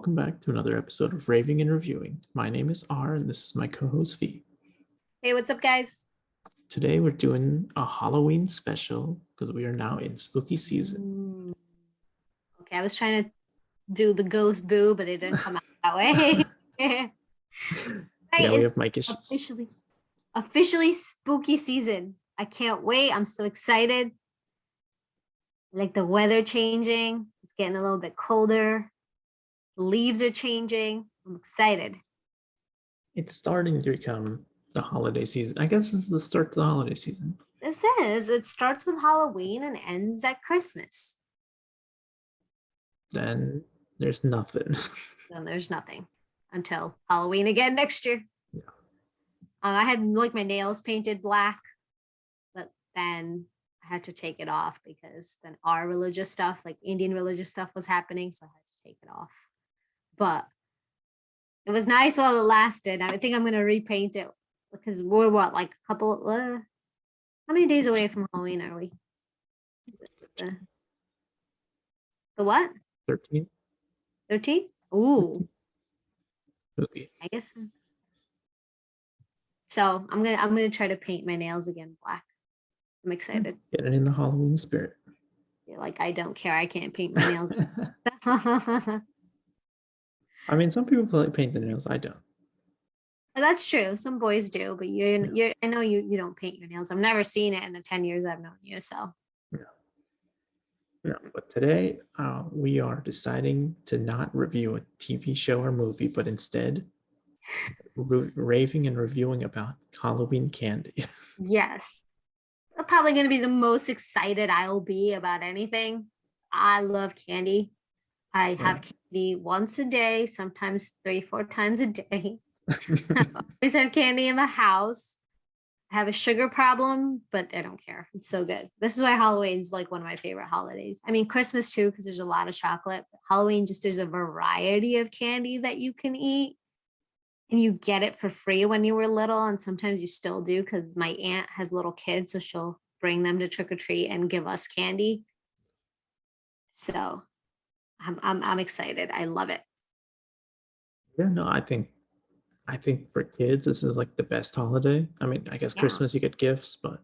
welcome back to another episode of Raving and Reviewing. My name is R, and this is my co-host V. Hey, what's up, guys? Today we're doing a Halloween special because we are now in spooky season. Okay, I was trying to do the ghost boo, but it didn't come out that way. Yeah, we have mic issues. Officially spooky season. I can't wait. I'm so excited. Like the weather changing. It's getting a little bit colder. The leaves are changing. I'm excited. It's starting to become the holiday season. I guess it's the start to the holiday season. It starts with Halloween and ends at Christmas. Then there's nothing. Then there's nothing until Halloween again next year. Yeah. I had like my nails painted black, but then I had to take it off because then our religious stuff, like Indian religious stuff, was happening, so I had to take it off. But it was nice while it lasted. I think I'm gonna repaint it because we're like a couple. How many days away from Halloween are we? The what? 13. 13? Ooh. Okay. I guess. So I'm gonna try to paint my nails again black. I'm excited. Getting in the Halloween spirit. Yeah, like I don't care. I can't paint my nails. I mean, some people paint the nails. I don't. That's true. Some boys do, but you I know you don't paint your nails. I've never seen it in the 10 years I've known you. So No, but today we are deciding to not review a TV show or movie, but instead raving and reviewing about Halloween candy. yes, I'm probably going to be the most excited I'll be about anything. I love candy. I have candy once a day, sometimes 3-4 times a day. I always have candy in the house. I have a sugar problem, but I don't care. It's so good. This is why Halloween's like one of my favorite holidays. I mean, Christmas too, because there's a lot of chocolate. But Halloween, just there's a variety of candy that you can eat. And you get it for free when you were little. And sometimes you still do because my aunt has little kids. So she'll bring them to trick or treat and give us candy. So I'm excited. I love it. Yeah, no, I think for kids this is like the best holiday. I mean, I guess Christmas you get gifts, but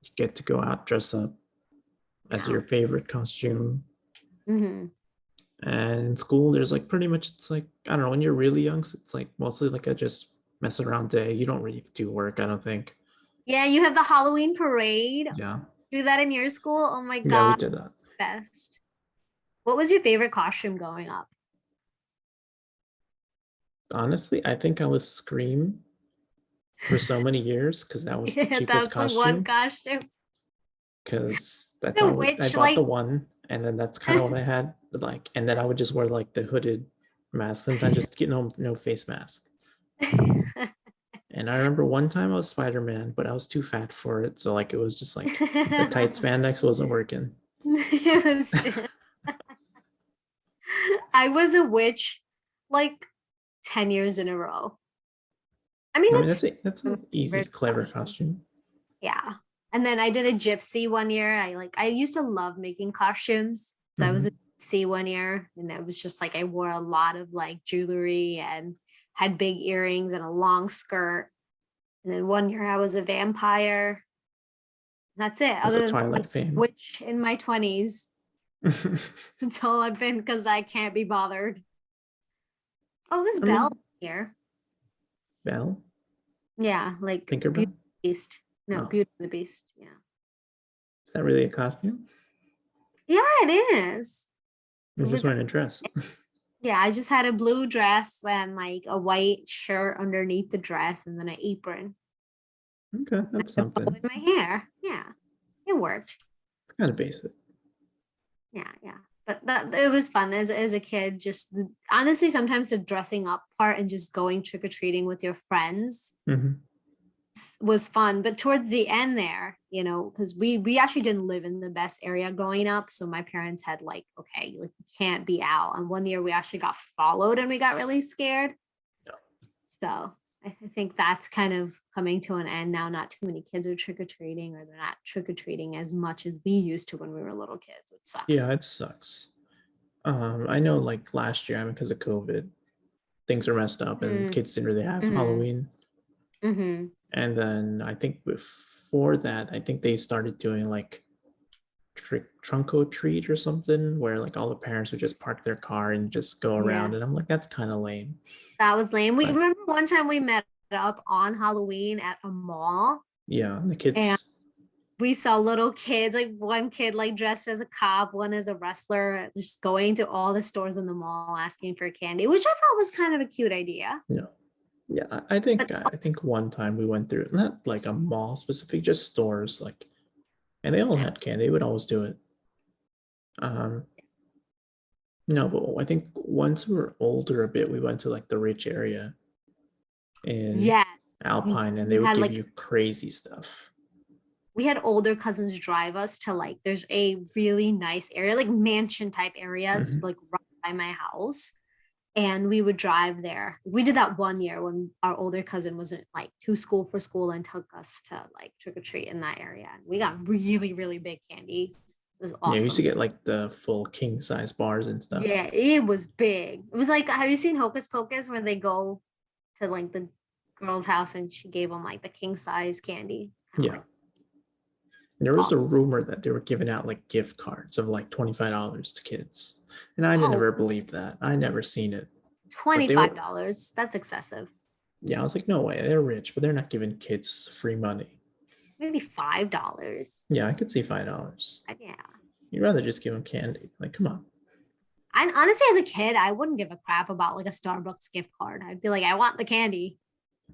you get to go out, dress up as your favorite costume. Mm-hmm. And in school, there's like pretty much, it's like, I don't know, when you're really young, so it's like mostly like a just mess around day. You don't really do work, I don't think. Yeah, you have the Halloween parade. Yeah. Do that in your school? Oh my God. Yeah, we did that. Best. What was your favorite costume growing up? Honestly, I think I was Scream for so many years because that was the cheapest that's the one costume. Because that's all Witch, I bought the one, and then that's kind of what I had. But like, and then I would just wear like the hooded mask sometimes, just get no face mask. And I remember one time I was Spider-Man, but I was too fat for it, so like it was just like the tight spandex wasn't working. I was a witch like 10 years in a row. I mean that's an easy, clever costume. Yeah. And then I did a gypsy one year. I used to love making costumes. So I was a gypsy one year, and it was just like I wore a lot of like jewelry and had big earrings and a long skirt. And then one year I was a vampire. That's it. Other than Twilight fame. Witch in my 20s. That's all I've been because I can't be bothered. Oh, this Belle here. Belle? Yeah, like Tinkerbell? Beauty and the Beast. No, Beauty and the Beast. Yeah. Is that really a costume? Yeah, it is. You're just wearing a dress. Yeah, I just had a blue dress and like a white shirt underneath the dress and then an apron. Okay, that's something. In my hair. Yeah, it worked. Kind of basic. Yeah. But it was fun as a kid. Just honestly, sometimes the dressing up part and just going trick-or-treating with your friends was fun. But towards the end there, because we actually didn't live in the best area growing up. So my parents had like, okay, like you can't be out. And one year we actually got followed and we got really scared. Yeah. So I think that's kind of coming to an end now. Not too many kids are trick-or-treating, or they're not trick-or-treating as much as we used to when we were little kids, which sucks. Yeah, it sucks. I know like last year, I mean, because of COVID, things were messed up and Mm, kids didn't really have mhm, Halloween. mhm. And then I think before that, I think they started doing like trunk or treat or something where like all the parents would just park their car and just go Yeah, around. And I'm like, that's kind of lame. that was lame. We But remember one time we met up on Halloween at a mall yeah, the and kids, we saw little kids, like one kid like dressed as a cop, one as a wrestler, just going to all the stores in the mall asking for candy, which I thought was kind of a cute idea. you know, yeah, I think But I think one time we went through not like a mall specific, just stores like, and they all yeah. had candy. They would always do it. Um, no, but I think once we were older a bit, we went to like the rich area in Yes, Alpine, and they we would had give like you crazy stuff. we had older cousins drive us to like there's a really nice area, like mansion type areas, Mhm. like right by my house. And we would drive there. We did that one year when our older cousin wasn't like too school for school and took us to like trick or treat in that area. We got really, really big candies. It was Yeah, we used to awesome. get like the full king size bars and stuff. Yeah, it was big. It was like, have you seen Hocus Pocus where they go to like the girl's house and she gave them like the king size candy? Kind of Yeah. like, And there was oh, a rumor that they were giving out like gift cards of like $25 to kids. And I oh, never believed that. I never seen it. But they were, $25. That's excessive. yeah, I was like, no way, they're rich, but they're not giving kids free money. Maybe $5. Yeah, I could see $5. Yeah. You'd rather just give them candy. Like, come on. And honestly, as a kid, I wouldn't give a crap about like a Starbucks gift card. I'd be like, I want the candy.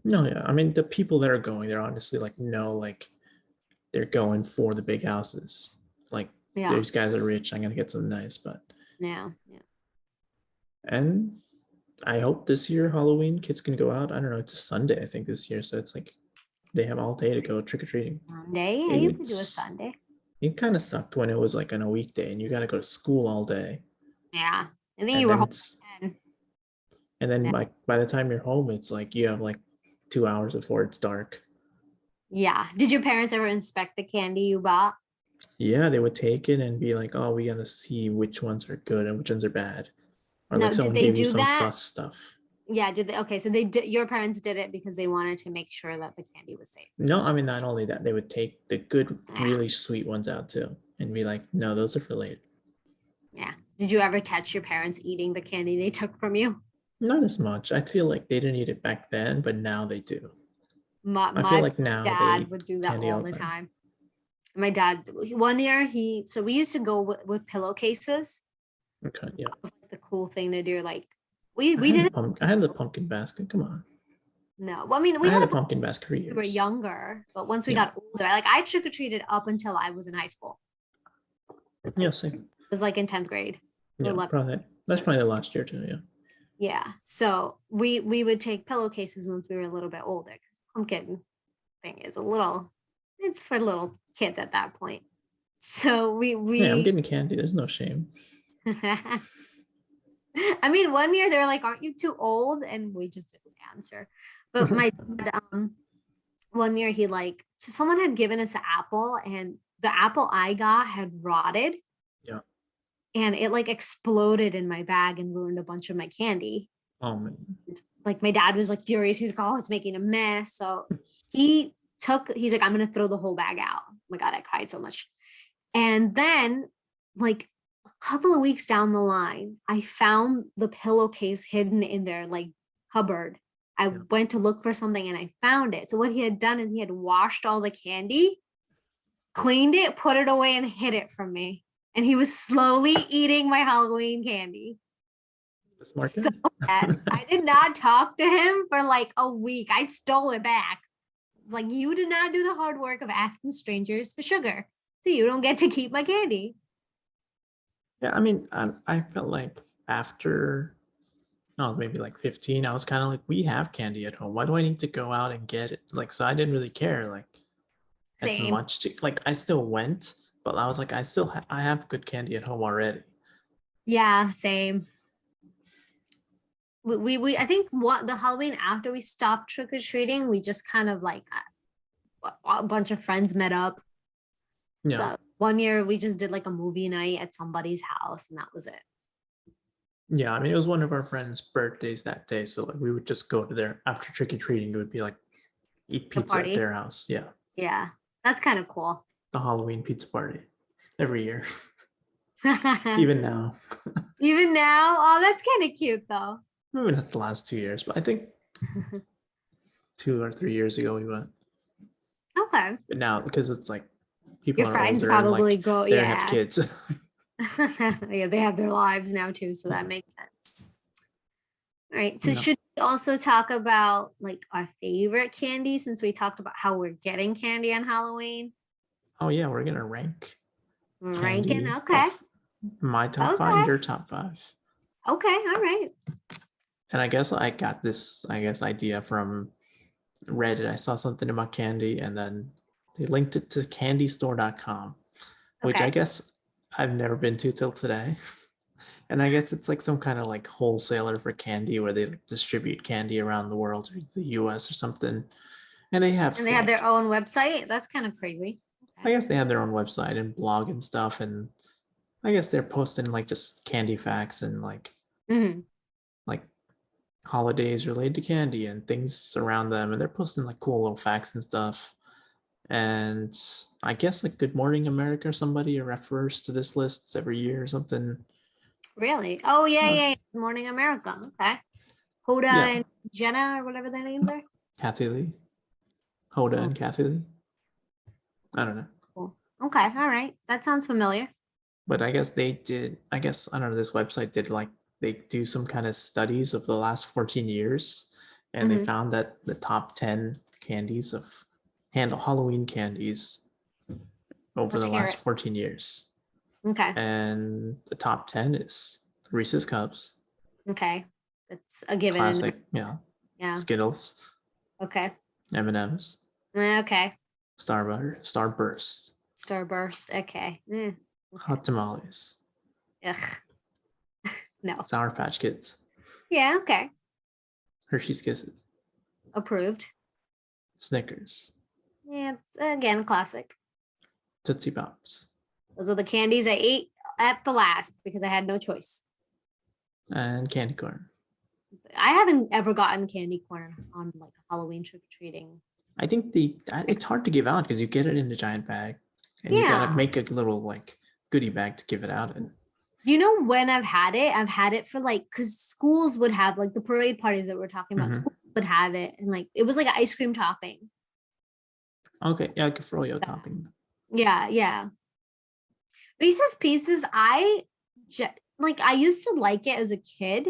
No, yeah. I mean, the people that are going, they're honestly like, no, like they're going for the big houses. Like, Yeah. these guys are rich. I'm gonna get something nice. But Yeah. Yeah. and I hope this year Halloween kids can go out. I don't know. It's a Sunday, I think, this year, so it's like they have all day to go trick or treating. Sunday. Yeah, you could do a It's Sunday. it kind of sucked when it was like on a weekday and you got to go to school all day, Yeah. I think you and were then home it's at 10. and then Yeah. like by the time you're home, it's like you have like 2 hours before it's dark. Yeah. Did your parents ever inspect the candy you bought? Yeah, they would take it and be like, "Oh, we gotta see which ones are good and which ones are bad," or like No, did someone they gave you do some that? sus stuff. Yeah, did they? Okay, so they did. Your parents did it because they wanted to make sure that the candy was safe. No, I mean not only that, they would take the good, Yeah, really sweet ones out too, and be like, "No, those are for later." yeah. Did you ever catch your parents eating the candy they took from you? Not as much. I feel like they didn't eat it back then, but now they do. My I feel my like now they dad eat would do that candy all all the the time. time. My dad, one year he, so we used to go with pillowcases. Okay, yeah. That was like the cool thing to do. Like we didn't. I had the pumpkin basket. Come on, No, well, I mean, we I had had a a pumpkin basket for when we were years. younger, but once we Yeah, got older, like I trick or treated up until I was in high school. yeah, Like it same. was like in 10th grade or Yeah, 11th. probably. That's probably the last year too. Yeah. Yeah. So we would take pillowcases once we were a little bit older because pumpkin thing is a little it's for little kids at that point. So we Yeah, I'm we getting candy. There's no shame. I mean one year they were like, aren't you too old? And we just didn't answer. But my dad, one year he like so someone had given us an apple and the apple I got had rotted Yeah. and it like exploded in my bag and ruined a bunch of my candy. Oh man. Like my dad was like furious. He's like, oh, it's making a mess. So he's like, I'm gonna throw the whole bag out. Oh my God, I cried so much. And then like a couple of weeks down the line, I found the pillowcase hidden in their like cupboard. I Yeah. went to look for something and I found it. So what he had done is he had washed all the candy, cleaned it, put it away, and hid it from me. And he was slowly eating my Halloween candy. The smart So guy. bad. I did not talk to him for like a week. I stole it back. It's like you did not do the hard work of asking strangers for sugar. So you don't get to keep my candy. Yeah, I mean, I felt like after I was maybe like 15, I was kind of like, we have candy at home. Why do I need to go out and get it? Like, so I didn't really care like as Same. much to like I still went, but I was like, I have good candy at home already. Yeah, same. We I think what the Halloween after we stopped trick or treating, we just kind of like a bunch of friends met up. Yeah. So one year we just did like a movie night at somebody's house, and that was it. Yeah, I mean, it was one of our friends' birthdays that day, so like we would just go to their after trick or treating. It would be like eat The pizza at party. their house. Yeah, Yeah, that's kind of cool. the Halloween pizza party every year, even now. Even now, oh, that's kind of cute though. Maybe not the last 2 years, but I think 2 or 3 years ago we went. Okay. But now because it's like people Your are friends older and probably like go, they have yeah. kids. Yeah, they have their lives now too, so that Yeah. makes sense. All right. So Yeah. should we also talk about like our favorite candy since we talked about how we're getting candy on Halloween? Oh yeah, we're gonna rank Ranking. candy Okay. of my top five and Okay. your top five. Okay. All right. And I guess I got this, idea from Reddit. I saw something about candy and then they linked it to candystore.com, which I Okay. guess I've never been to till today. And I guess it's like some kind of like wholesaler for candy where they like distribute candy around the world or the US or something. And they have And they have their like, own website. That's kind of crazy. I Okay. guess they have their own website and blog and stuff. And I guess they're posting like just candy facts and Mhm. like holidays related to candy and things around them. And they're posting like cool little facts and stuff. And I guess like Good Morning America or somebody refers to this list every year or something. Really? Oh, yeah, Uh, yeah. Yeah. Good Morning America. Okay. Hoda yeah, and Jenna or whatever their names are. Kathy Lee, Hoda Oh, and Kathy Lee. I don't know. cool. Okay. All right. That sounds familiar. But I guess they did, I guess, I don't know, this website did like, they do some kind of studies of the last 14 years. And they Hmm. found that the top 10 candies of handle Halloween candies over Let's the hear last it. 14 years. Okay. And the top 10 is Reese's Cups, Okay. That's a given. classic, yeah, Yeah. Skittles, Okay. M&M's, Okay. Starbursts, Starburst. Okay. Okay. Hot Tamales, Ugh. No. Sour Patch Kids, Yeah. Okay. Hershey's Kisses, Approved. Snickers, Yeah. It's again classic. Tootsie Pops, Those are the candies I ate at the last because I had no choice. and candy corn. I haven't ever gotten candy corn on like a Halloween trick or treating. I think it's hard to give out because you get it in the giant bag and you gotta Yeah. make a little like goodie bag to give it out in. Do you know when I've had it? I've had it for like because schools would have like the parade parties that we're talking about. Mhm. Schools would have it, and like it was like an ice cream topping. Okay, yeah, like a froyo topping. Yeah, yeah. Reese's Pieces, like I used to like it as a kid,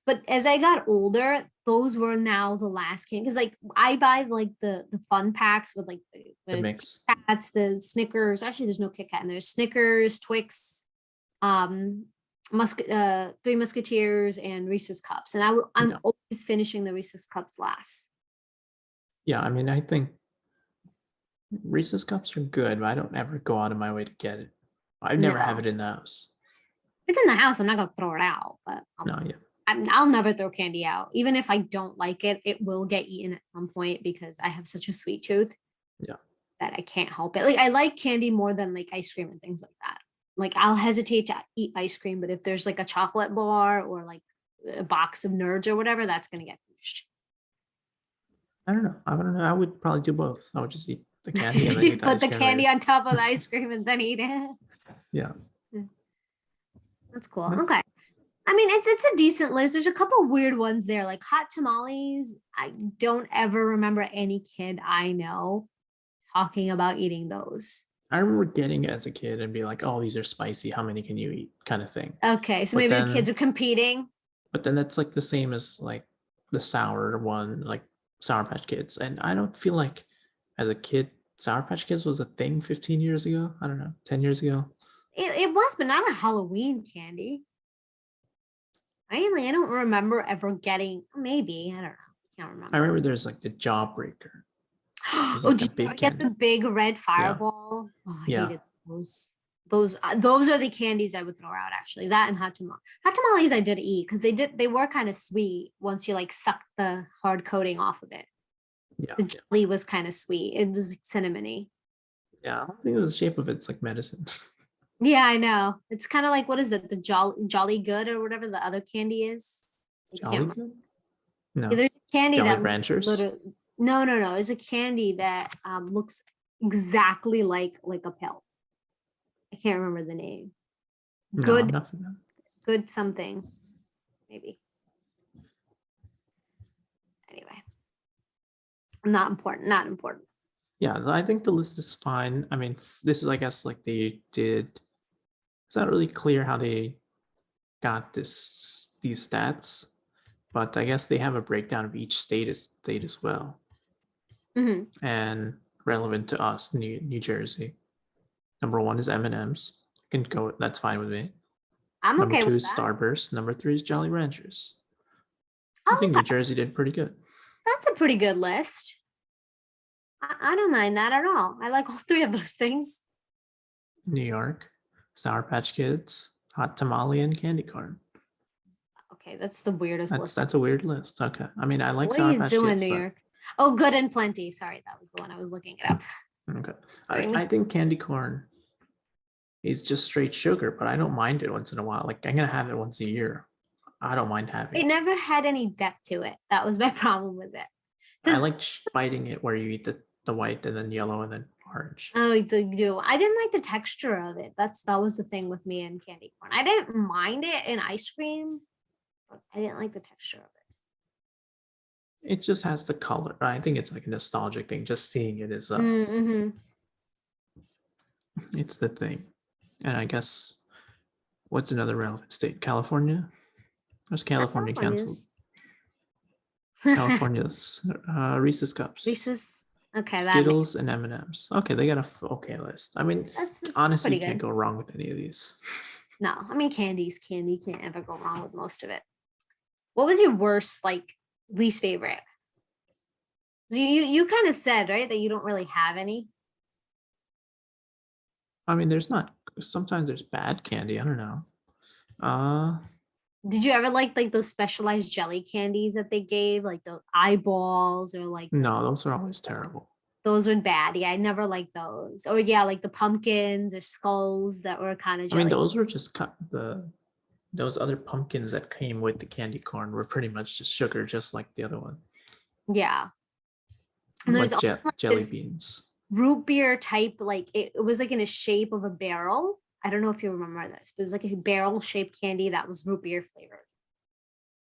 but as I got older, those were now the last candy because like I buy like the fun packs with like The the mix. Kit Kats, the Snickers. Actually, there's no Kit Kat, and there's Snickers, Twix, um, Three Musketeers, and Reese's Cups. And I'm Yeah. always finishing the Reese's Cups last. Yeah, I mean, I think Reese's Cups are good, but I don't ever go out of my way to get it. I never have No, it in the house. if it's in the house, I'm not gonna throw it out, but No, yeah. I'll never throw candy out. Even if I don't like it, it will get eaten at some point because I have such a sweet tooth. Yeah. That I can't help it. Like I like candy more than like ice cream and things like that. Like I'll hesitate to eat ice cream, but if there's like a chocolate bar or like a box of Nerds or whatever, that's gonna get pushed. I don't know. I don't know. I would probably do both. I would just eat the candy and then eat the Put ice the cream candy later. on top of the ice cream and then eat it. Yeah. That's cool. But Okay. I mean, it's a decent list. There's a couple weird ones there, like hot tamales. I don't ever remember any kid I know talking about eating those. I remember getting it as a kid and be like, "Oh, these are spicy. How many can you eat?" kind of thing. Okay, so But maybe your kids then, are competing. but then that's like the same as like the sour one, like Sour Patch Kids. And I don't feel like as a kid, Sour Patch Kids was a thing 15 years ago. I don't know, 10 years ago. It was, but not a Halloween candy. I don't remember ever getting. Maybe I don't know. Can't I remember. remember there's like the Jawbreaker. was Oh, like did the you big ever get the candy. big red Yeah. fireball? Oh, I Yeah. hated those. Those are the candies I would throw out. Actually, that and hot tamales. Hot tamales I did eat because they were kind of sweet once you like sucked the hard coating off of it. Yeah. The jelly was kind of sweet. It was cinnamony. Yeah. I don't think the shape of it's like medicine. Yeah, I know. It's kind of like, what is it? The Jolly Good or whatever the other candy is. I can't Jolly remember. Good? Yeah, No. there's a candy Jolly that looks Ranchers? literally. No, no, no. It's a candy that looks exactly like a pill. I can't remember the name. No, Good, nothing. good something, maybe. Anyway, not important. Not important. Yeah, I think the list is fine. I mean, this is, I guess, like they did. It's not really clear how they got these stats, but I guess they have a breakdown of each state as well, Hmm. and relevant to us, New Jersey. Number one is M&M's. Can go. That's fine with me. I'm Number okay two with is that. Starburst. Number three is Jolly Ranchers. I Oh, think New Jersey did pretty good. that's a pretty good list. I don't mind that at all. I like all three of those things. New York, Sour Patch Kids, Hot Tamale, and Candy Corn. Okay, that's the weirdest list. That's a weird list. Okay, I mean I like What are Sour you Patch doing, Kids, New but York? Oh, Good and Plenty. Sorry, that was the one I was looking it up. okay. Sorry, I think candy corn is just straight sugar, but I don't mind it once in a while. Like I'm gonna have it once a year. I don't mind having it it. never had any depth to it. That was my problem with it. I Because like biting it where you eat the white and then yellow and then orange. oh, you do. I didn't like the texture of it. That was the thing with me and candy corn. I didn't mind it in ice cream, but I didn't like the texture of it. It just has the color. I think it's like a nostalgic thing. Just seeing it is Mm-hmm. it's the thing. And I guess what's another relevant state? California? Where's California canceled? California's California's Reese's Cups, Reese's. Okay, that makes Skittles, and M&Ms. Okay, they got a okay list. I mean, that's honestly, pretty you can't good. go wrong with any of these. No, I mean candy's candy. You can't ever go wrong with most of it. What was your worst, like, least favorite? You kind of said, right, that you don't really have any. I mean, there's not. Sometimes there's bad candy. I don't know. Uh, Did you ever like those specialized jelly candies that they gave, like the eyeballs or like no, those are always terrible. those were bad? Yeah, I never liked those. Or yeah, like the pumpkins or skulls that were kind of I mean, jelly. those were just cut those other pumpkins that came with the candy corn were pretty much just sugar, just like the other one, Yeah. And there's also like jelly this beans. root beer type, like it was like in a shape of a barrel. I don't know if you remember this, but it was like a barrel shaped candy that was root beer flavored.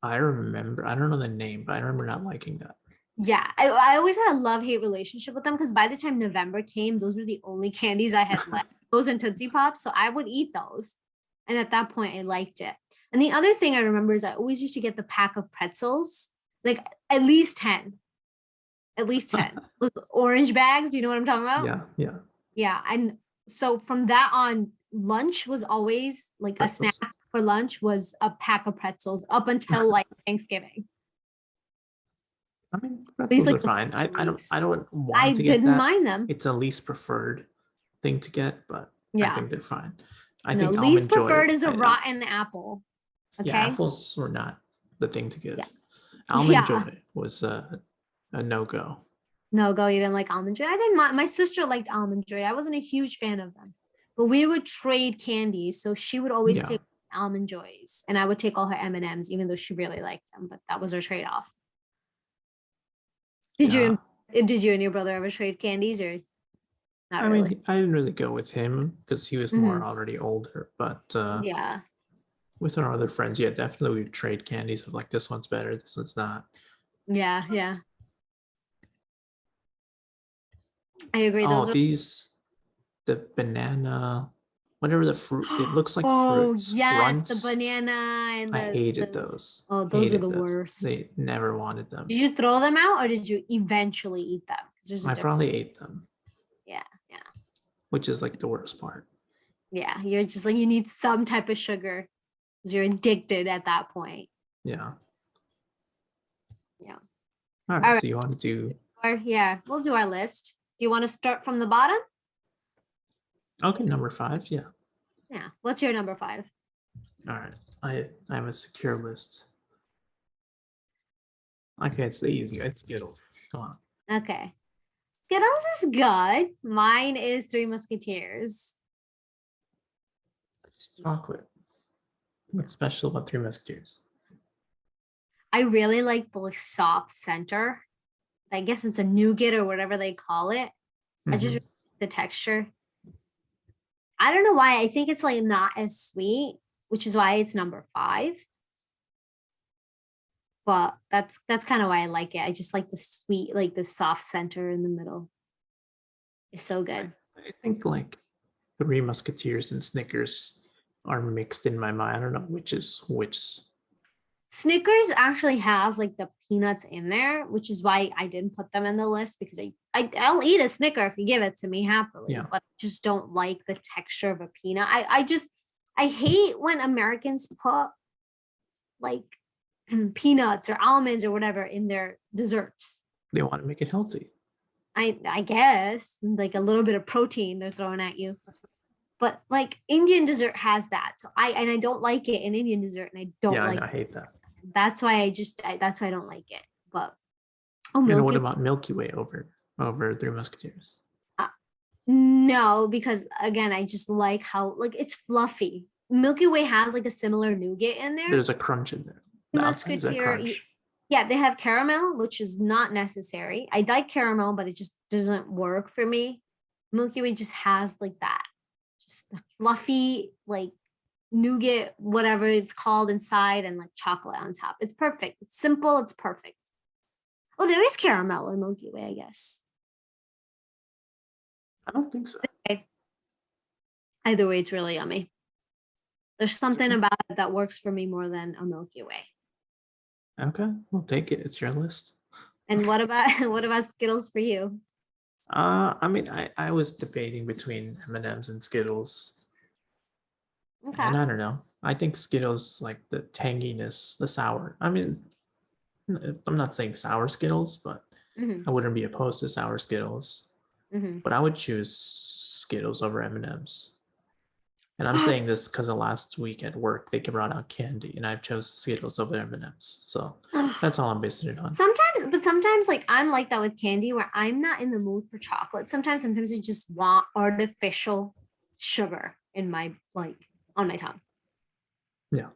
I remember. I don't know the name, but I remember not liking that. Yeah, I always had a love-hate relationship with them because by the time November came, those were the only candies I had left. Those and Tootsie Pops. So I would eat those. And at that point, I liked it. And the other thing I remember is I always used to get the pack of pretzels, like at least 10. At least 10. Those orange bags. Do you know what I'm talking about? Yeah, yeah. Yeah. And so from that on, lunch was always like a snack Pretzels. for lunch was a pack of pretzels up until like Thanksgiving. I mean, At least pretzels are like the fine. first 2 I weeks. don't I want to get didn't that. mind them. It's a least preferred thing to get, but I Yeah. think they're fine. I No, think least almond joy. preferred is a rotten apple. Yeah, Okay. apples were not the thing to Yeah. give. Almond Yeah. joy was a no go. No go. You didn't like almond joy. I didn't mind. My sister liked almond joy. I wasn't a huge fan of them, but we would trade candies. So she would always Yeah, take almond joys, and I would take all her M&Ms, even though she really liked them. But that was her trade off. Did yeah. you? Did you and your brother ever trade candies, or not I really? mean, I didn't really go with him because he was more Hmm. already older. But Yeah. with our other friends, yeah, definitely we would trade candies of like this one's better, this one's not. Yeah. Yeah. I agree. Oh, Those are. the banana, whatever the fruit, it looks like Oh fruits. yes, the Runts. banana and I hated the. those. Oh, those were Hated the those. worst. They never wanted Did them. you throw them out or did you eventually eat them? Because there's a I difference. probably ate them, Yeah, yeah, which is like the worst part. yeah. You're just like you need some type of sugar because you're addicted at that point. Yeah. Yeah. All All right. right. So you want to do Or yeah, we'll do our list. Do you want to start from the bottom? okay, number 5. Yeah. Yeah. What's your number 5? All right. I have a secure list. Okay, it's easy. It's Skittles. Come on. Okay. Skittles is good. Mine is Three Musketeers. It's chocolate. What's special about Three Musketeers? I really like the like soft center. I guess it's a nougat or whatever they call it. I just Mhm. really like the texture. I don't know why. I think it's like not as sweet, which is why it's number 5. But that's kind of why I like it. I just like the sweet, like the soft center in the middle. It's so good. I think like Three Musketeers and Snickers are mixed in my mind. I don't know which is which. Snickers actually has like the peanuts in there, which is why I didn't put them in the list because I'll eat a Snicker if you give it to me happily, Yeah. but I just don't like the texture of a peanut. I hate when Americans put like peanuts or almonds or whatever in their desserts. They want to make it healthy. I guess like a little bit of protein they're throwing at you. But like Indian dessert has that. So I don't like it in Indian dessert and I don't Yeah, like I hate that. that's why that's why I don't like it. But oh, You know, what Milky about Milky Way over Three Musketeers? uh, no, because again, I just like how like it's fluffy. Milky Way has like a similar nougat in there. There's a crunch in there. The The outside is a Musketeer, crunch. yeah, they have caramel, which is not necessary. I like caramel, but it just doesn't work for me. Milky Way just has like that, just the fluffy like nougat, whatever it's called inside, and like chocolate on top. It's perfect. It's simple. It's perfect. Oh, there is caramel in Milky Way, I guess. I don't think so. Okay. Either way, it's really yummy. There's something about it that works for me more than a Milky Way. Okay, we'll take it. It's your list. And what about what about Skittles for you? I mean, I was debating between M&Ms and Skittles, Okay. and I don't know. I think Skittles, like the tanginess, the sour. I mean, I'm not saying sour Skittles, but Hmm. I wouldn't be opposed to sour Skittles. Hmm. But I would choose Skittles over M&Ms. And I'm saying this because of last week at work, they brought out candy, and I chose Skittles over M&Ms. So that's all I'm basing it on. Sometimes like I'm like that with candy where I'm not in the mood for chocolate. Sometimes I just want artificial sugar in my like on my tongue. Yeah,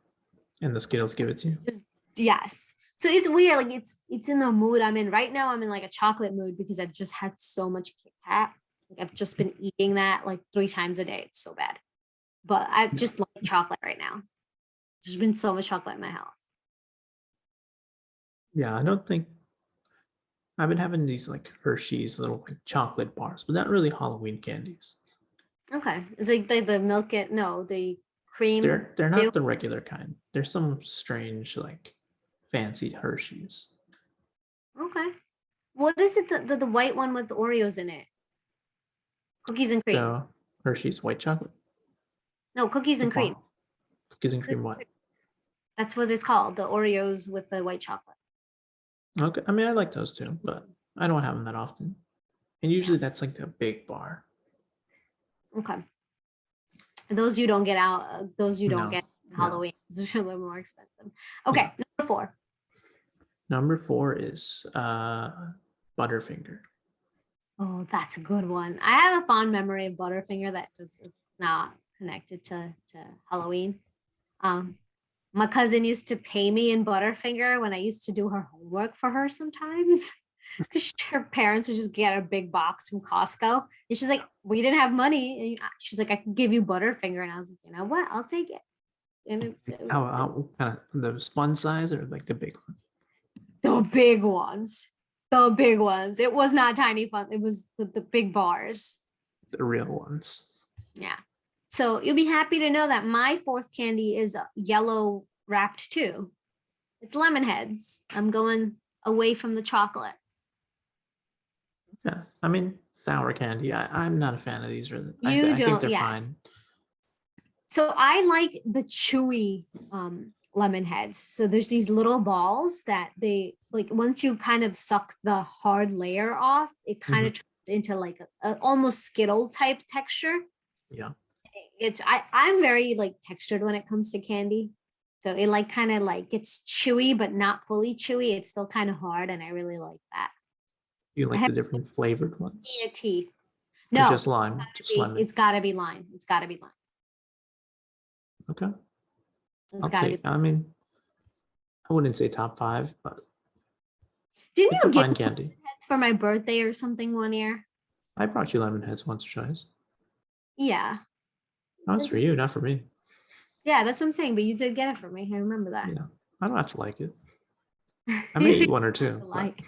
and the Skittles give it to you. Just yes. So it's weird. Like it's in the mood I'm in right now. I'm in like a chocolate mood because I've just had so much Kitkat. Like I've just been eating that like 3 times a day. It's so bad. But I just like chocolate right now. There's been so much chocolate in my house. Yeah, I don't think I've been having these like Hershey's little like chocolate bars, but not really Halloween candies. Okay. It's like the milk it no, the cream. They're not the regular kind. There's some strange like fancy Hershey's. Okay. What is it the white one with the Oreos in it? Cookies and cream. The Hershey's white chocolate. No, cookies and cream. Cookies and cream what? That's what it's called. The Oreos with the white chocolate. Okay, I mean I like those too, but I don't have them that often. And usually that's like the big bar. Okay. Those you don't get out. Those you don't No, get no. Halloween. Those are a little more expensive. Okay, Yeah. number 4. Number 4 is Butterfinger. Oh, that's a good one. I have a fond memory of Butterfinger that just is not connected to Halloween. My cousin used to pay me in Butterfinger when I used to do her homework for her sometimes. Because her parents would just get a big box from Costco. And she's like, we didn't have money. And she's like, I can give you Butterfinger. And I was like, you know what? I'll take it. And How kind of the fun size or like the big one? the big ones. The big ones. It was not tiny fun. It was the big bars. The real ones. Yeah. So you'll be happy to know that my 4th candy is yellow wrapped too. It's lemon heads. I'm going away from the chocolate. Yeah, I mean sour candy. I'm not a fan of these. Really, You I think don't, they're yes. fine. So I like the chewy lemon heads. So there's these little balls that they like once you kind of suck the hard layer off, it kind of turns into like a almost Skittle type texture. Yeah. I'm very like textured when it comes to candy. So it like kind of like it's chewy, but not fully chewy. It's still kind of hard, and I really like that. You like the different flavored ones? Teeth. Or No, just lime. Just lemon. it's gotta be lime. It's gotta be lime. Okay. It's I'll gotta be. take. I mean, I wouldn't say top 5, but Didn't it's you a get fine candy. heads for my birthday or something one year? I brought you lemon heads once or twice. Yeah. That was for you, not for me. Yeah, that's what I'm saying. But you did get it for me. I remember that. Yeah, I don't have to like it. I may eat one or two. Like,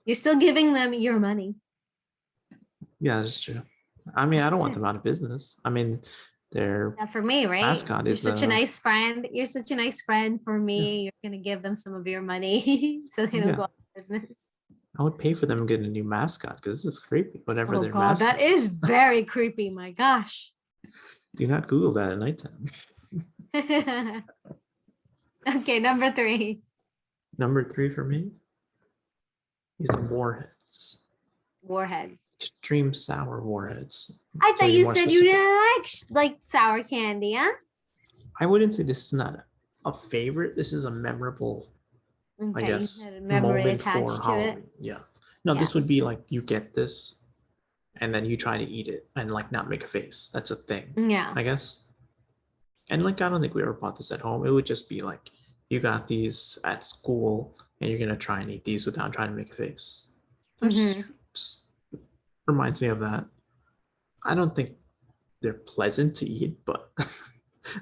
you're still giving them your money. Yeah, that's true. I mean, I don't want them out of business. I mean, their Not for me, right? mascot You're is such a nice friend. You're such a nice friend for me. You're gonna give them some of your money so they don't go out of business. I would pay for them to get a new mascot because this is creepy. Whatever Oh their God, mascot. that is very creepy. My gosh. Do not Google that at nighttime. Okay, number 3. Number 3 for me is warheads. Warheads. Extreme sour warheads. I To thought be you more said you specific. didn't like sour candy, huh? I wouldn't say this is not a favorite. This is a memorable, I Okay, you guess, had a memory moment for attached to it. Halloween. Yeah. No, Yeah. this would be like you get this and then you try to eat it and like not make a face. That's a thing, Yeah. I guess. And like I don't think we ever bought this at home. It would just be like you got these at school and you're gonna try and eat these without trying to make a face. That's just reminds me of that. I don't think they're pleasant to eat, but You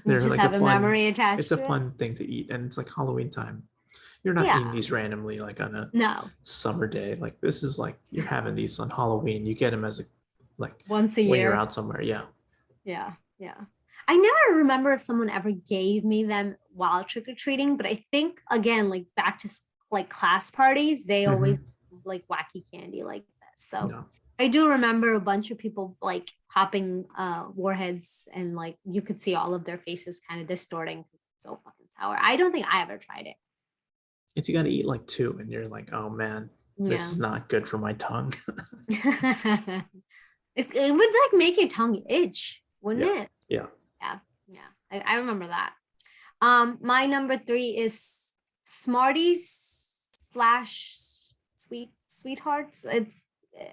they're just like have a a fun. memory attached It's a to it. fun thing to eat, and it's like Halloween time. You're not eating Yeah. these randomly like on a No. summer day. Like this is like you're having these on Halloween. You get them as a like Once a when you're year. out somewhere. Yeah. Yeah. Yeah. I never remember if someone ever gave me them while trick-or-treating, but I think again, like back to like class parties, they always like wacky candy like this. So No. I do remember a bunch of people like popping warheads and like you could see all of their faces kind of distorting. So fucking sour. I don't think I ever tried it. If you got to eat like 2, and you're like, oh man, this is not good for my tongue. Yeah. It would like make your tongue itch, wouldn't Yeah. it? Yeah. Yeah. Yeah. I remember that. My number 3 is Smarties / sweethearts. It's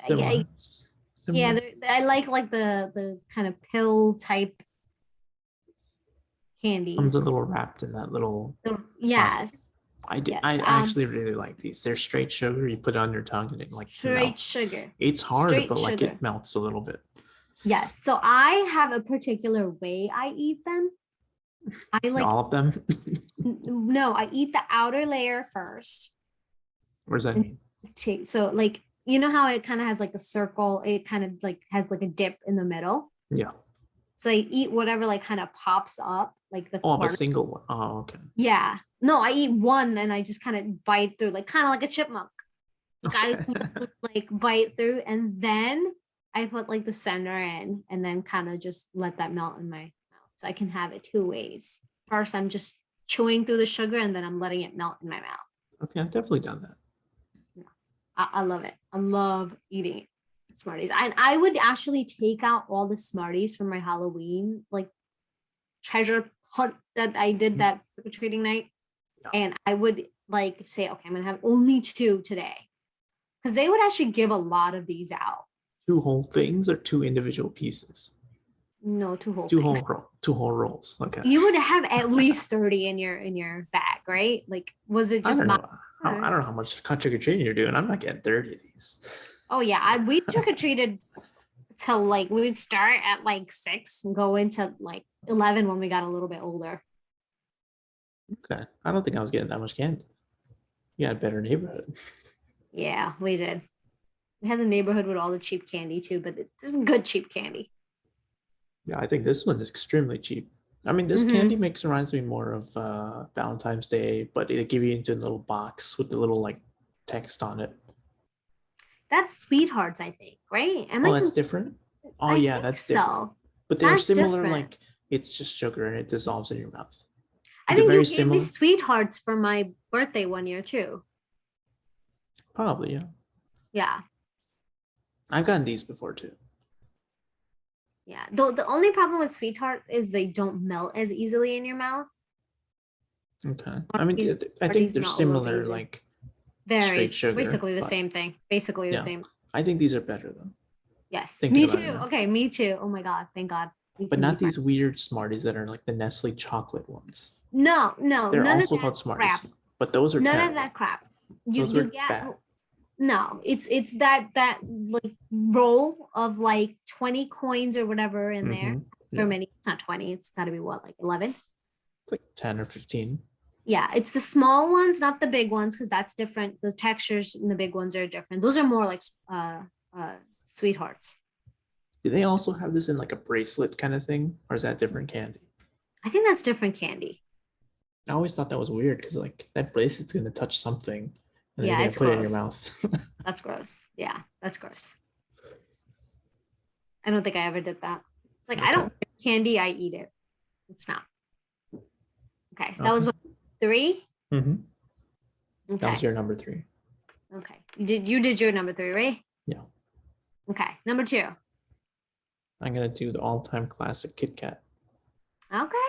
Similar. yeah, I like the kind of pill type Comes a candies. little wrapped in that little. Yes. I do. Yes. I actually really like these. They're straight sugar. You put it on your tongue and it like Straight melts. sugar. It's hard, Straight but like sugar. it melts a little bit. Yes. So I have a particular way I eat them. I like all of them. no, I eat the outer layer first. What does that mean? So like you know how it kind of has like a circle, it kind of like has like a dip in the middle. Yeah. So I eat whatever like kind of pops up, like the a single one. Oh, okay. Yeah. No, I eat one and I just kind of bite through, like kind of like a chipmunk. Like I like bite through and then I put like the center in and then kind of just let that melt in my mouth. So I can have it 2 ways. First, I'm just chewing through the sugar and then I'm letting it melt in my mouth. Okay, I've definitely done that. I love it. I love eating Smarties. And I would actually take out all the Smarties from my Halloween like treasure hunt that I did that trick-or-treating night. Yeah. And I would like say, okay, I'm gonna have only 2 today. Because they would actually give a lot of these out. 2 whole things or 2 individual pieces? No, 2 whole 2 things. 2 whole rolls. Okay. You would have at least 30 in your bag, right? Like, was it just I don't know how much trick-or-treating you're doing. I'm not getting 30 of these. Oh yeah, we trick-or-treated till like we would start at like 6 and go into like 11 when we got a little bit older. Okay. I don't think I was getting that much candy. You had a better neighborhood. Yeah, we did. We had the neighborhood with all the cheap candy too, but this is good cheap candy. Yeah, I think this one is extremely cheap. I mean, this candy mix reminds me more of Valentine's Day, but they give you into a little box with the little like text on it. That's Sweethearts, I think, right? That's different? Oh, yeah, that's different. But they're similar, like it's just sugar and it dissolves in your mouth. I think you gave me Sweethearts for my birthday one year too. Probably, yeah. Yeah. I've gotten these before too. Yeah. The only problem with Sweetheart is they don't melt as easily in your mouth. Okay. I mean, I think they're similar, like straight sugar. Basically the same thing. Basically the same. I think these are better though. Yes. Me too. Okay, me too. Oh my God. Thank God. You But can be not friends. these weird Smarties that are like the Nestle chocolate ones. No, They're none of also that called Smarties, crap. but those are None of terrible. that crap. You Those you are get bad. no. It's that like roll of like 20 coins or whatever in there. Yeah. Or many. It's not 20. It's got to be what, like 11. It's like 10 or 15. Yeah, it's the small ones, not the big ones, because that's different. The textures in the big ones are different. Those are more like sweethearts. Do they also have this in like a bracelet kind of thing, or is that different candy? I think that's different candy. I always thought that was weird because like that bracelet's gonna touch something, and then Yeah, you're gonna it's put it in your gross. mouth. That's gross. Yeah, that's gross. I don't think I ever did that. It's like I don't Okay. candy, I eat it. It's not. Okay, so that Okay. was what, 3? That was Okay. your number 3. Okay. You did your number 3, right? Yeah. Okay. Number 2. I'm gonna do the all-time classic Kit Kat. Okay.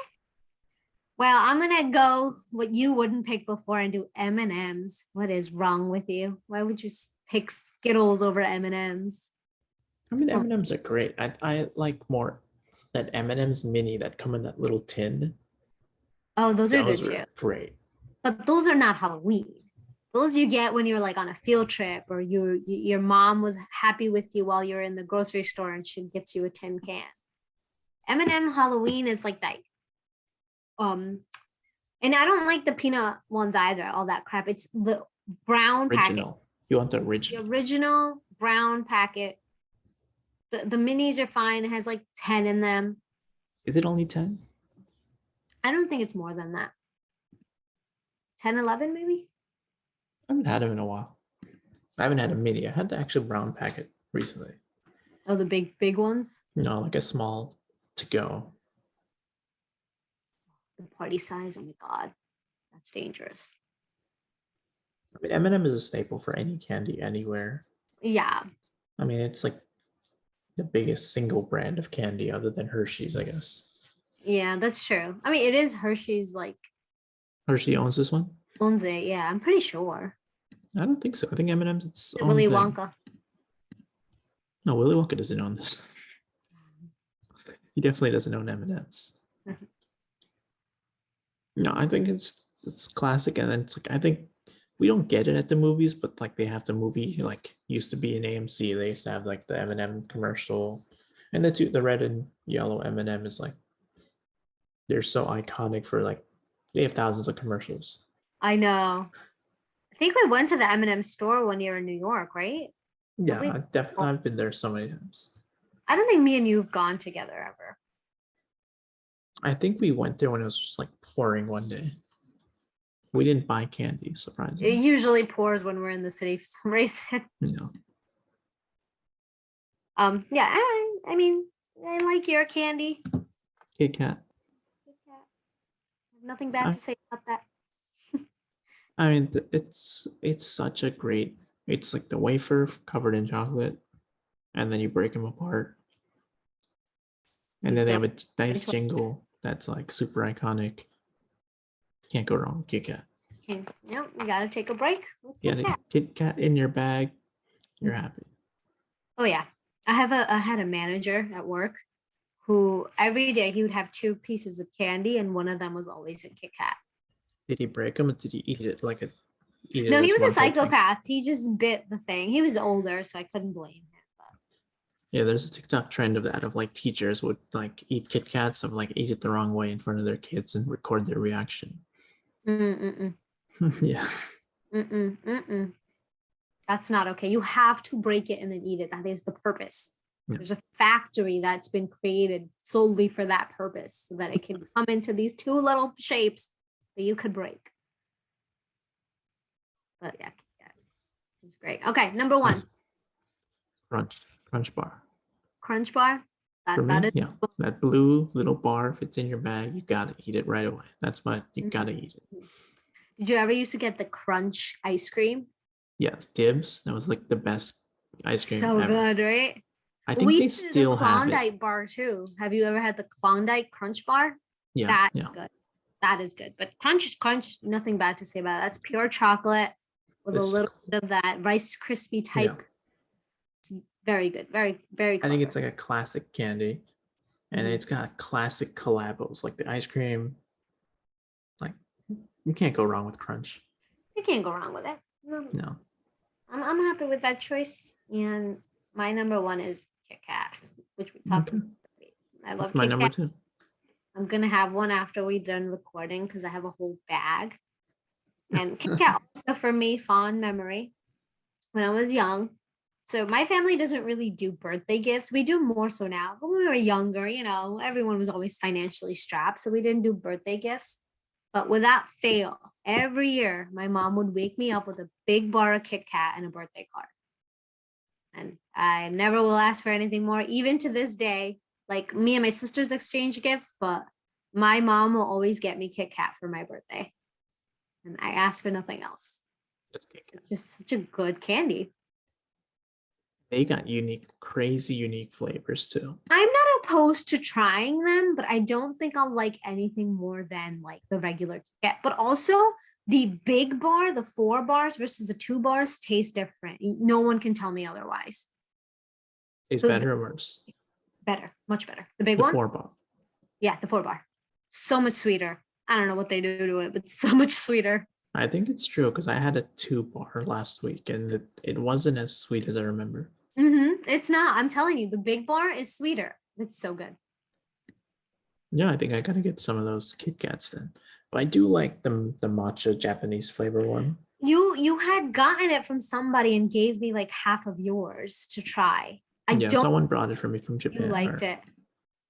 Well, I'm gonna go what you wouldn't pick before and do M&Ms. What is wrong with you? Why would you pick Skittles over M&Ms? I mean, M&Ms are great. I like more that M&Ms mini that come in that little tin. Oh, those are good Those too. were great. But those are not Halloween. Those you get when you're like on a field trip or your mom was happy with you while you're in the grocery store and she gets you a tin can. M&M Halloween is like that. And I don't like the peanut ones either, all that crap. It's the brown packet. Original. You want the The original? original brown packet. The minis are fine. It has like 10 in them. Is it only 10? I don't think it's more than that. 10, 11 maybe? I haven't had them in a while. I haven't had a mini. I had the actual brown packet recently. Oh, the big ones? No, like a small to go. The party size. Oh my God. That's dangerous. I mean, M&M is a staple for any candy anywhere. Yeah. I mean, it's like the biggest single brand of candy other than Hershey's, I guess. Yeah, that's true. I mean, it is Hershey's like Hershey owns this one? owns it. Yeah, I'm pretty sure. I don't think so. I think M&M's its own Willy thing. Wonka. No, Willy Wonka doesn't own this. He definitely doesn't own M&M's. No, I think it's classic, and it's like I think we don't get it at the movies, but like they have the movie like used to be in AMC. They used to have like the M&M commercial, and the red and yellow M&M is like they're so iconic for like they have thousands of commercials. I know. I think we went to the M&M store one year in New York, right? Yeah, I've been there so many times. I don't think me and you've gone together ever. I think we went there when it was just like pouring one day. We didn't buy candy, It surprisingly. usually pours when we're in the city for some reason. No. Yeah, I mean, I like your candy. Kit Kat. Nothing bad to say about that. I mean, it's such a great. It's like the wafer covered in chocolate, and then you break them apart, and then they have a nice jingle that's like super iconic. Can't go wrong, Kit Kat. Okay. Nope, we gotta take a break. Yeah, Kit Kat in your bag, you're happy. Oh yeah, I had a manager at work who every day he would have 2 pieces of candy, and one of them was always a Kit Kat. Did he break them or did he eat it like a? No, he was a psychopath. He just bit the thing. He was older, so I couldn't blame him. Yeah, there's a TikTok trend of that, of like teachers would like eat Kit Kats, of like eat it the wrong way in front of their kids and record their reaction. Yeah. That's not okay. You have to break it and then eat it. That is the purpose. Yeah. There's a factory that's been created solely for that purpose, so that it can come into these 2 little shapes that you could break. But yeah, it's great. Okay, number 1. Crunch bar. Crunch bar. That blue little bar, if it's in your bag, you gotta eat it right away. That's what you gotta eat it. Did you ever used to get the crunch ice cream? Yes, Dibs. That was like the best ice cream so ever. Good, right? I think they still have it. Klondike bar too. Have you ever had the Klondike Crunch bar? Yeah, good. That is good. But Crunch is Crunch. Nothing bad to say about it. That's pure chocolate with a little bit of that Rice Krispie type. Yeah. It's very good. Very, very clever. I think it's like a classic candy. And it's got classic collabos like the ice cream. Like you can't go wrong with Crunch. You can't go wrong with it. No. I'm happy with that choice. And my number one is Kit Kat, which we talked about. I love my Kit number Kat. 2. I'm gonna have one after we're done recording because I have a whole bag. And Kit Kat also for me, fond memory when I was young. So my family doesn't really do birthday gifts. We do more so now. But when we were younger, everyone was always financially strapped. So we didn't do birthday gifts. But without fail, every year my mom would wake me up with a big bar of Kit Kat and a birthday card. And I never will ask for anything more, even to this day. Like me and my sisters exchange gifts, but my mom will always get me Kit Kat for my birthday. And I ask for nothing else. It's just such a good candy. They got crazy unique flavors too. I'm not opposed to trying them, but I don't think I'll like anything more than like the regular Kit Kat. But also the big bar, the 4 bars versus the 2 bars taste different. No one can tell me otherwise. Is better or worse? Better, much better. The big one? 4 bar. Yeah, the 4 bar. So much sweeter. I don't know what they do to it, but so much sweeter. I think it's true because I had a 2 bar last week and it wasn't as sweet as I remember. It's not. I'm telling you, the big bar is sweeter. It's so good. Yeah, I think I gotta get some of those Kit Kats then. But I do like the matcha Japanese flavor one. You had gotten it from somebody and gave me like half of yours to try. Someone brought it for me from Japan. You liked it.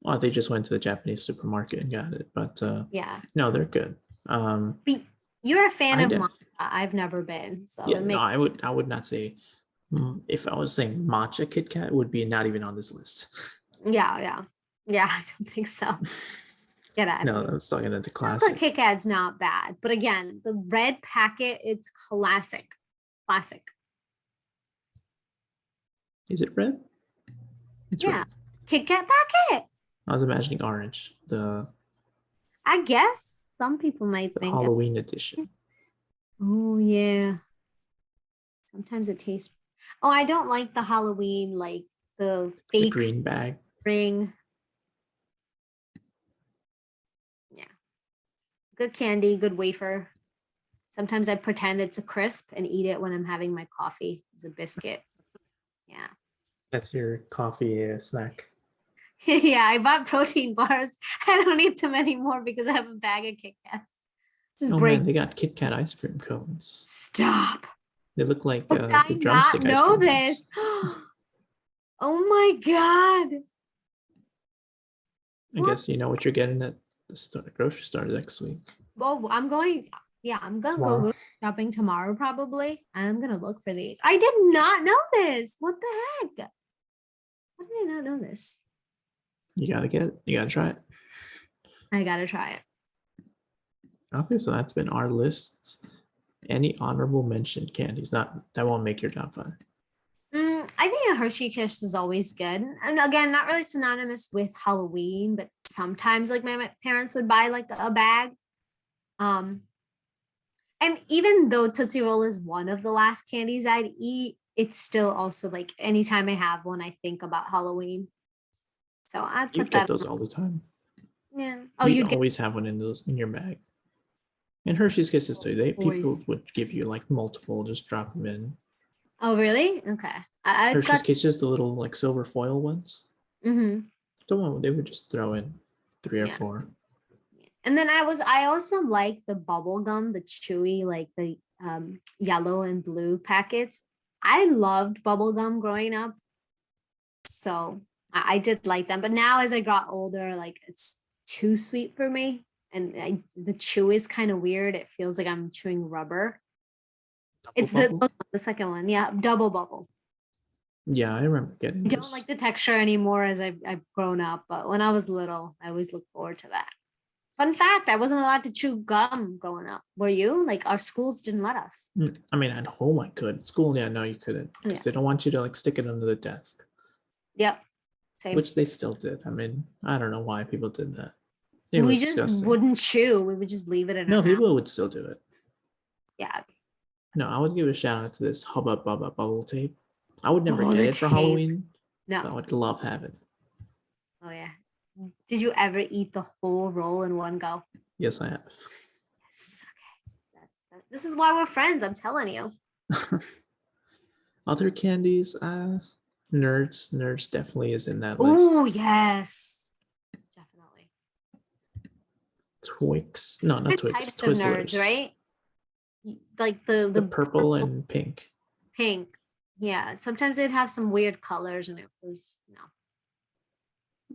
Well, they just went to the Japanese supermarket and got it. But yeah. No, they're good. But you're a fan of matcha. I've never been. So yeah, no, I would not say. If I was saying matcha Kit Kat, would be not even on this list. Yeah, I don't think so. Get out. No, I'm still gonna the classic. Kit Kat's not bad, but again, the red packet, it's classic. Is it red? It's red. Kit Kat packet. I was imagining orange. I guess some people might think Halloween edition. Oh yeah. Sometimes it tastes. Oh, I don't like the Halloween, like the fake the green bag ring. Yeah. Good candy, good wafer. Sometimes I pretend it's a crisp and eat it when I'm having my coffee as a biscuit. Yeah. That's your coffee snack. Yeah, I bought protein bars. I don't eat them anymore because I have a bag of Kit Kats. Man, they got Kit Kat ice cream cones. Stop. They look like the drumstick ice cream. I know this. Oh my god. I guess you know what you're getting at the grocery store next week. Oh, I'm going to go shopping tomorrow probably. I'm going to look for these. I did not know this. What the heck? How did I not know this? You got to get it. You got to try it. I got to try it. Okay, so that's been our lists. Any honorable mention candies? That won't make your top 5. I think a Hershey Kiss is always good. And again, not really synonymous with Halloween, but sometimes like my parents would buy like a bag. And even though Tootsie Roll is one of the last candies I'd eat, it's still also like anytime I have one, I think about Halloween. So I put you get those all the time. Yeah. Oh, you always have one in your bag. And Hershey's Kisses too. People would give you like multiple, just drop them in. Oh, really? Okay. Hershey's Kisses, the little like silver foil ones. Mm-hmm. The one they would just throw in 3 or 4. And then I also like the bubble gum, the chewy, like the yellow and blue packets. I loved bubble gum growing up. So I did like them. But now as I got older, like it's too sweet for me. And the chew is kind of weird. It feels like I'm chewing rubber. It's the second one. Yeah, double bubble. Yeah, I remember getting I don't like the texture anymore as I've grown up. But when I was little, I always looked forward to that. Fun fact, I wasn't allowed to chew gum growing up. Were you? Like our schools didn't let us. I mean, at home I could. At school, no, you couldn't. Because they don't want you to like stick it under the desk. Yep. Same. Which they still did. I mean, I don't know why people did that. We just wouldn't chew. We would just leave it in. No, people would still do it. Yeah. No, I would give a shout out to this Hubba Bubba bubble tape. I would never get it for Halloween. No. But I would love having it. Oh yeah. Did you ever eat the whole roll in one go? Yes, I have. Yes. Okay. This is why we're friends. I'm telling you. Other candies, nerds definitely is in that list. Oh yes, definitely. Twix, no, not Twix. Types of nerds, Twizzlers, right? Like the purple and pink. pink. Yeah, sometimes they'd have some weird colors, and it was no.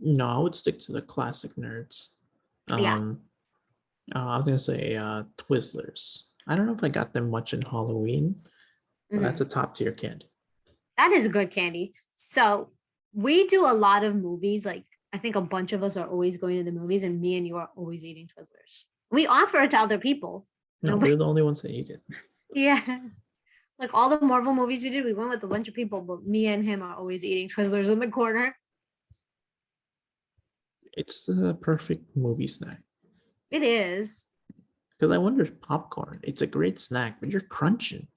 No, I would stick to the classic nerds. Yeah. I was gonna say Twizzlers. I don't know if I got them much in Halloween, but that's a top tier candy. That is a good candy. So we do a lot of movies. Like I think a bunch of us are always going to the movies, and me and you are always eating Twizzlers. We offer it to other people. No, we're the only ones that eat it. Yeah. Like all the Marvel movies we did, we went with a bunch of people, but me and him are always eating Twizzlers in the corner. It's the perfect movie snack. It is. Because I wonder if popcorn, it's a great snack, but you're crunching.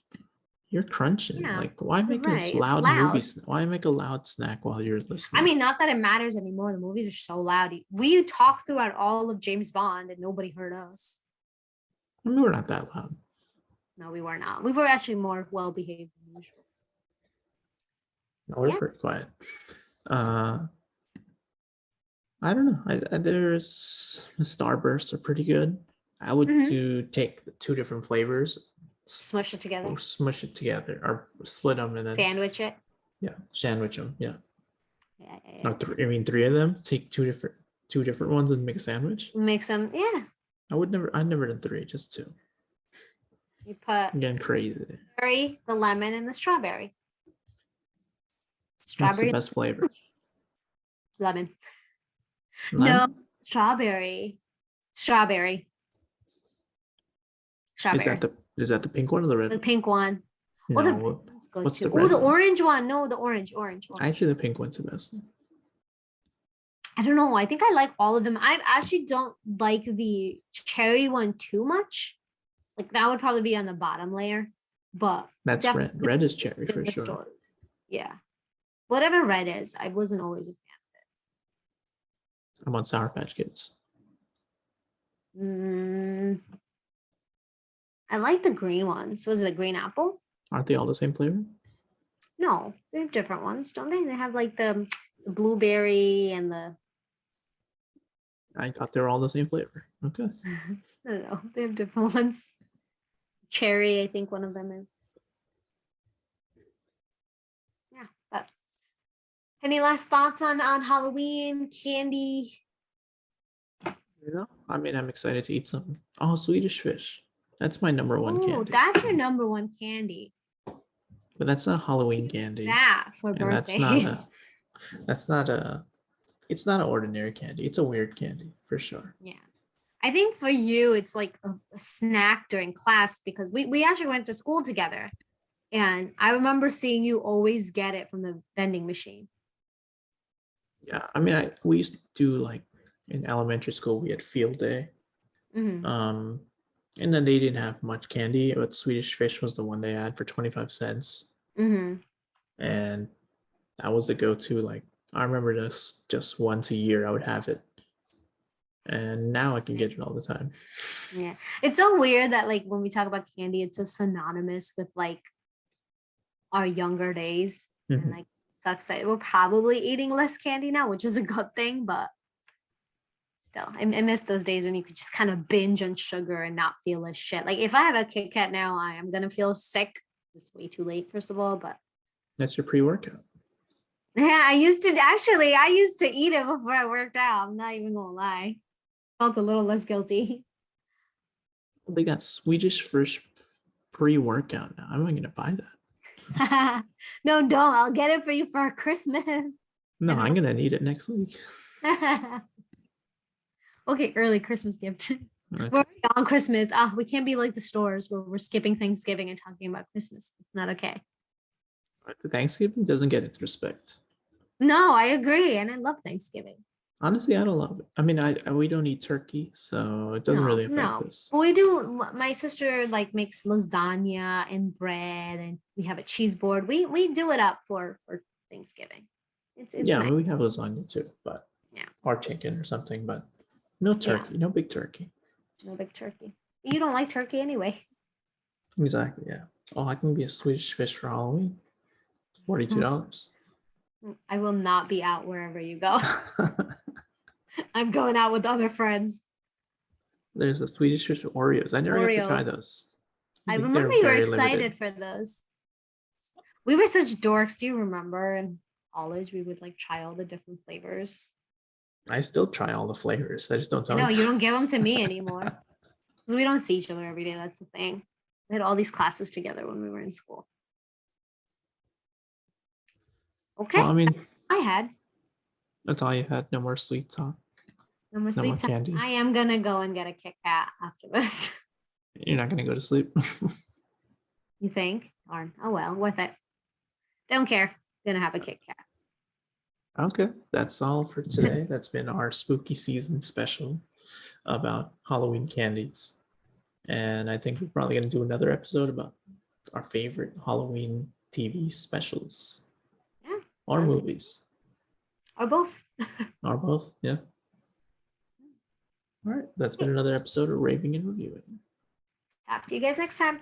Yeah, like, why make this loud movie? Why make a loud snack while you're listening? I mean, not that it matters anymore. The movies are so loud. We talked throughout all of James Bond, and nobody heard us. I mean, we're not that loud. No, we were not. We were actually more well behaved than usual. No, we're pretty quiet. I don't know. There's Starbursts are pretty good. I would take two different flavors, smush it together, or split them and then sandwich it. Yeah, sandwich them. Yeah. Yeah. No, I mean three of them. Take two different ones and make a sandwich. Mix them. Yeah. I never done three, just two. You put getting crazy. The lemon, and the strawberry. What's the best flavor? Lemon. No, strawberry. Strawberry. Is that the pink one or the red? The pink one. No, what's the red the orange one. No, the orange one. I say the pink one's the best. I don't know. I think I like all of them. I actually don't like the cherry one too much. Like that would probably be on the bottom layer, but that's red. Red is cherry for sure. Store. Yeah, whatever red is, I wasn't always a fan of it. I'm on Sour Patch Kids. I like the green ones. Was it a green apple? Aren't they all the same flavor? No, they have different ones, don't they? They have like the blueberry and the. I thought they were all the same flavor. Okay. I don't know. They have different ones. Cherry, I think one of them is. Yeah. But any last thoughts on Halloween candy? I mean, I'm excited to eat something. Oh, Swedish fish. That's my number one candy. Oh, that's your number one candy. But that's not Halloween candy. That for birthdays. It's not an ordinary candy. It's a weird candy for sure. Yeah. I think for you, it's like a snack during class because we actually went to school together. And I remember seeing you always get it from the vending machine. Yeah. I mean, we used to do like in elementary school, we had field day. And then they didn't have much candy, but Swedish fish was the one they had for 25 cents. And that was the go-to. Like, I remember this just once a year I would have it. And now I can get it all the time. Yeah. It's so weird that like when we talk about candy, it's so synonymous with like our younger days. And like sucks that we're probably eating less candy now, which is a good thing, but still, I miss those days when you could just kind of binge on sugar and not feel as shit. Like if I have a Kitkat now, I am gonna feel sick. It's way too late, first of all, but that's your pre-workout. Yeah, I used to eat it before I worked out. I'm not even gonna lie. Felt a little less guilty. They got Swedish fish pre-workout now. I'm not gonna buy that. No, don't. I'll get it for you for Christmas. No, I'm gonna need it next week. Okay, early Christmas gift. Okay. We're already on Christmas. We can't be like the stores where we're skipping Thanksgiving and talking about Christmas. It's not okay. Thanksgiving doesn't get its respect. No, I agree, and I love Thanksgiving. Honestly, I don't love it. I mean, we don't eat turkey, so it doesn't really affect us. We do. My sister like makes lasagna and bread, and we have a cheese board. We do it up for Thanksgiving. It's yeah, nice. I mean, we have lasagna too, but or chicken or something, but no turkey, no big turkey. No big turkey. You don't like turkey anyway. Exactly, yeah. Oh, I can be a Swedish fish for Halloween. $42. I will not be out wherever you go. I'm going out with other friends. There's a Swedish fish Oreos. I never got to try those. I think remember they're you were very excited limited. for those. We were such dorks. Do you remember? In college, we would like try all the different flavors. I still try all the flavors. I just don't tell No, you. you don't give them to me anymore. Because we don't see each other every day. That's the thing. We had all these classes together when we were in school. Okay. Well, I mean, I had. that's all you had. No more sweet talk. No more No more sweet talk. candy. I am gonna go and get a Kitkat after this. You're not gonna go to sleep. You think? Darn. Oh well, worth it. Don't care. Gonna have a Kitkat. Okay, that's all for today. That's been our spooky season special about Halloween candies. And I think we're probably going to do another episode about our favorite Halloween TV specials. Yeah. Or movies. Or both. Or both, yeah. All right, that's been another episode of Raving and Reviewing. Talk to you guys next time.